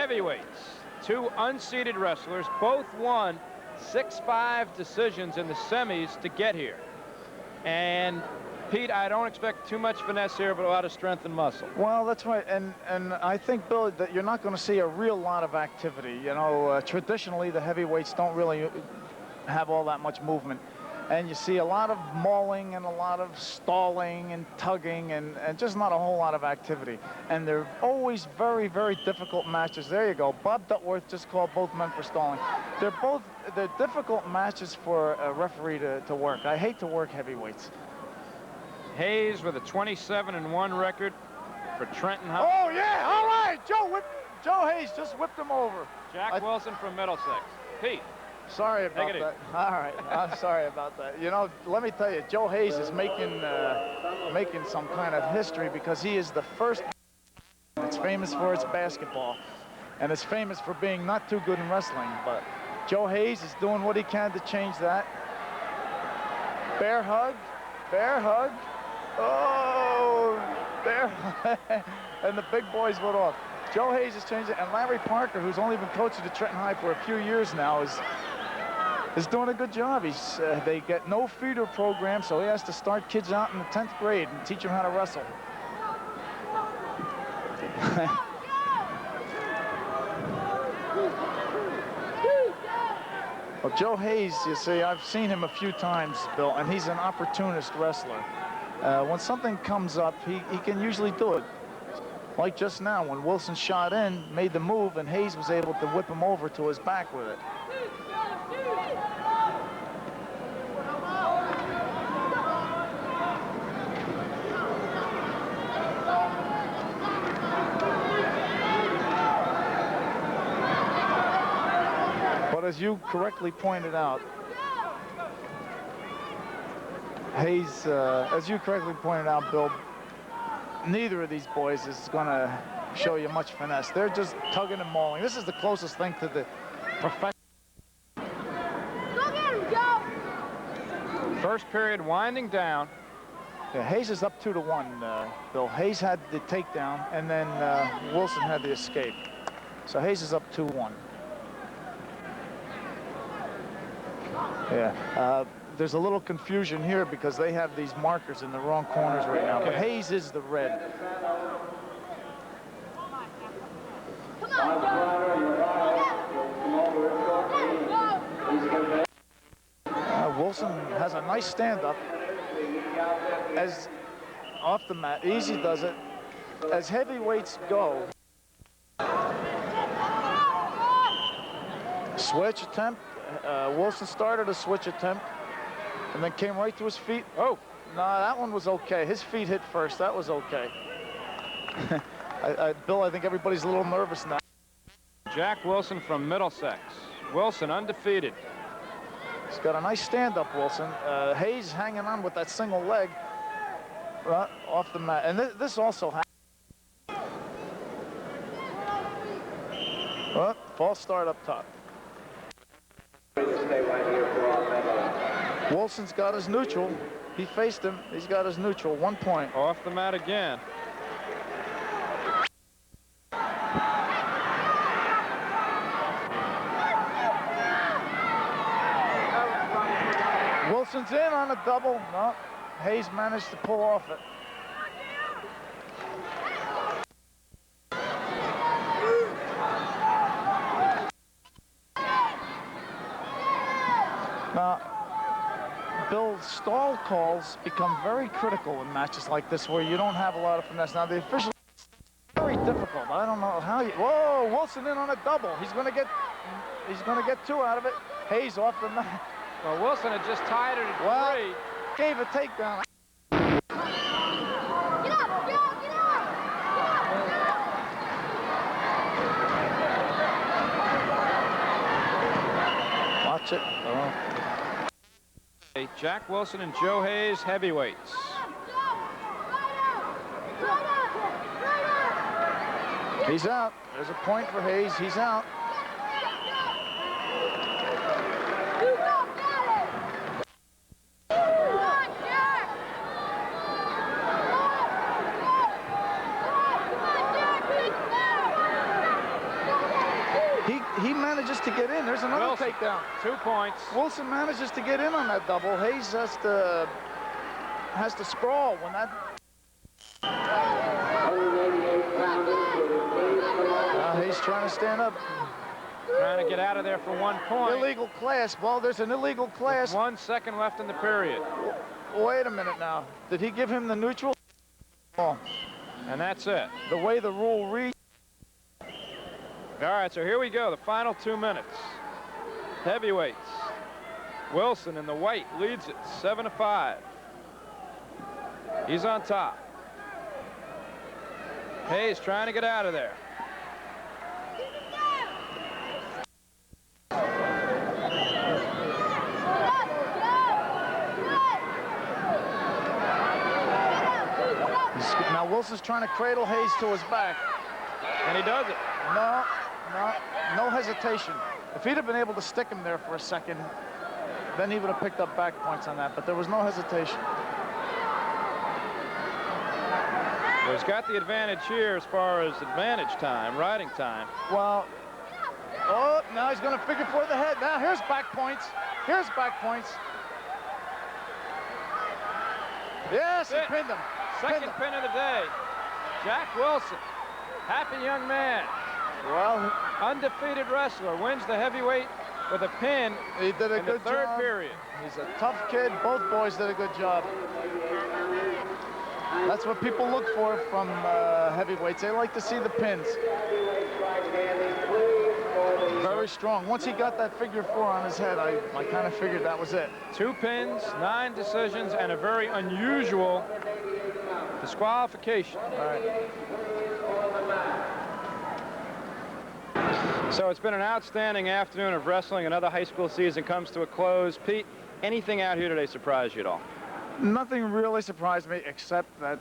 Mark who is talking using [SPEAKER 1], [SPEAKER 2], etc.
[SPEAKER 1] heavyweights. Two unseeded wrestlers, both won 6-5 decisions in the semis to get here. And Pete, I don't expect too much finesse here, but a lot of strength and muscle.
[SPEAKER 2] Well, that's right, and I think, Bill, that you're not going to see a real lot of activity. You know, traditionally the heavyweights don't really have all that much movement, and you see a lot of mauling and a lot of stalling and tugging and just not a whole lot of activity. And they're always very, very difficult matches. There you go. Bob Duckworth just called both men for stalling. They're difficult matches for a referee to work. I hate to work heavyweights.
[SPEAKER 1] Hayes with a 27-1 record for Trenton.
[SPEAKER 2] Oh, yeah, all right. Joe Hayes just whipped him over.
[SPEAKER 1] Jack Wilson from Middlesex. Pete.
[SPEAKER 2] Sorry about that. All right, I'm sorry about that. You know, let me tell you, Joe Hayes is making some kind of history because he is the first that's famous for its basketball, and it's famous for being not too good in wrestling. But Joe Hayes is doing what he can to change that. Bear hug, bear hug. Oh, bear hug. And the big boys went off. Joe Hayes is changing, and Larry Parker, who's only been coaching at Trenton High for a few years now, is doing a good job. They get no feeder program, so he has to start kids out in the 10th grade and teach them how to wrestle. Well, Joe Hayes, you see, I've seen him a few times, Bill, and he's an opportunist wrestler. When something comes up, he can usually do it. Like just now, when Wilson shot in, made the move, and Hayes was able to whip him over to his back with it. But as you correctly pointed out, Hayes, as you correctly pointed out, Bill, neither of these boys is going to show you much finesse. They're just tugging and mauling. This is the closest thing to the professional.
[SPEAKER 3] Go get him, Joe!
[SPEAKER 1] First period winding down.
[SPEAKER 2] Yeah, Hayes is up 2-1, Bill. Hayes had the takedown, and then Wilson had the escape. So Hayes is up 2-1. Yeah. There's a little confusion here because they have these markers in the wrong corners right now. But Hayes is the red. Wilson has a nice stand-up. As off the mat, easy does it. As heavyweights go. Switch attempt. Wilson started a switch attempt and then came right to his feet. Oh, no, that one was okay. His feet hit first. That was okay. Bill, I think everybody's a little nervous now.
[SPEAKER 1] Jack Wilson from Middlesex. Wilson undefeated.
[SPEAKER 2] He's got a nice stand-up, Wilson. Hayes hanging on with that single leg off the mat. And this also happened. Well, false start up top. Wilson's got his neutral. He faced him. He's got his neutral. 1 point.
[SPEAKER 1] Off the mat again.
[SPEAKER 2] Wilson's in on a double. No, Hayes managed to pull off it. Now, Bill, stall calls become very critical in matches like this where you don't have a lot of finesse. Now, the official very difficult. I don't know how you. Whoa, Wilson in on a double. He's going to get two out of it. Hayes off the mat.
[SPEAKER 1] Well, Wilson had just tied it at 3.
[SPEAKER 2] Gave a takedown. Watch it.
[SPEAKER 1] Jack Wilson and Joe Hayes, heavyweights.
[SPEAKER 2] He's out. There's a point for Hayes. He's out. He manages to get in. There's another
[SPEAKER 1] Wilson,
[SPEAKER 2] takedown.
[SPEAKER 1] 2 points.
[SPEAKER 2] Wilson manages to get in on that double. Hayes has to sprawl when that. Hayes trying to stand up.
[SPEAKER 1] Trying to get out of there for 1 point.
[SPEAKER 2] Illegal class. Well, there's an illegal class.
[SPEAKER 1] With 1 second left in the period.
[SPEAKER 2] Wait a minute now. Did he give him the neutral? Oh.
[SPEAKER 1] And that's it.
[SPEAKER 2] The way the rule reads.
[SPEAKER 1] All right, so here we go. The final 2 minutes. Heavyweights. Wilson in the white leads it 7-5. He's on top. Hayes trying to get out of there.
[SPEAKER 2] Now Wilson's trying to cradle Hayes to his back.
[SPEAKER 1] And he does it.
[SPEAKER 2] No hesitation. If he'd have been able to stick him there for a second, then he would have picked up back points on that, but there was no hesitation.
[SPEAKER 1] Well, he's got the advantage here as far as advantage time, riding time.
[SPEAKER 2] Well, oh, now he's going to figure for the head. Now here's back points. Here's back points. Yes, he pinned him.
[SPEAKER 1] Second pin of the day. Jack Wilson, happy young man.
[SPEAKER 2] Well,
[SPEAKER 1] undefeated wrestler, wins the heavyweight with a pin.
[SPEAKER 2] He did a
[SPEAKER 1] in
[SPEAKER 2] good
[SPEAKER 1] the third
[SPEAKER 2] job.
[SPEAKER 1] period.
[SPEAKER 2] He's a tough kid. Both boys did a good job. That's what people look for from heavyweights. They like to see the pins. Very strong. Once he got that figure 4 on his head, I kind of figured that was it.
[SPEAKER 1] 2 pins, 9 decisions, and a very unusual disqualification.
[SPEAKER 2] All right.
[SPEAKER 1] So it's been an outstanding afternoon of wrestling. Another high school season comes to a close. Pete, anything out here today surprise you at all?
[SPEAKER 2] Nothing really surprised me except that